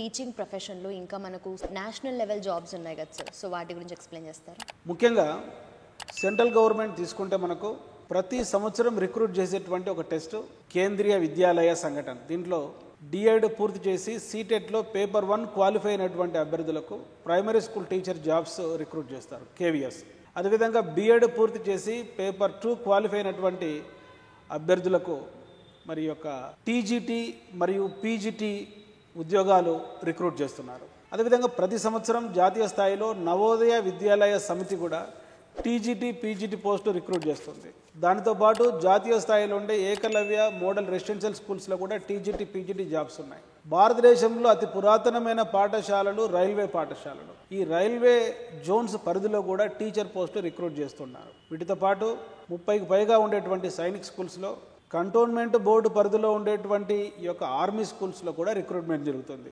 Teaching ప్రొఫెషన్లో ఇంకా మనకు నేషనల్ లెవెల్ జాబ్స్ ఉన్నాయి కదా సార్, సో వాటి గురించి ఎక్స్ప్లెయిన్ చేస్తారా? ముఖ్యంగా సెంట్రల్ గవర్నమెంట్ తీసుకుంటే మనకు ప్రతి సంవత్సరం రిక్రూట్ చేసేటువంటి ఒక టెస్ట్ కేంద్రీయ విద్యాలయ సంఘటన. దీంట్లో డిఎడ్ పూర్తి చేసి సీటెట్లో పేపర్ 1 క్వాలిఫై అయినటువంటి అభ్యర్థులకు primary school teacher jobs recruit చేస్తారు, కేవీఎస్. అదేవిధంగా బిఎడ్ పూర్తి చేసి పేపర్ 2 క్వాలిఫై అయినటువంటి అభ్యర్థులకు మరి యొక్క టీజీటీ మరియు పీజీటీ ఉద్యోగాలు రిక్రూట్ చేస్తున్నారు. అదేవిధంగా ప్రతి సంవత్సరం జాతీయ స్థాయిలో నవోదయ విద్యాలయ సమితి కూడా టీజీటీ పీజీటీ పోస్టు రిక్రూట్ చేస్తుంది. దానితో పాటు జాతీయ స్థాయిలో ఉండే ఏకలవ్య మోడల్ రెసిడెన్షియల్ స్కూల్స్లో కూడా టీజీటీ పీజీటీ జాబ్స్ ఉన్నాయి. భారతదేశంలో అతి పురాతనమైన పాఠశాలలు రైల్వే పాఠశాలలు. ఈ రైల్వే జోన్స్ పరిధిలో కూడా టీచర్ పోస్టు రిక్రూట్ చేస్తున్నారు. వీటితో పాటు 30కి పైగా ఉండేటువంటి సైనిక్ స్కూల్స్లో, కంటోన్మెంట్ బోర్డు పరిధిలో ఉండేటువంటి ఈ యొక్క ఆర్మీ స్కూల్స్లో కూడా రిక్రూట్మెంట్ జరుగుతుంది.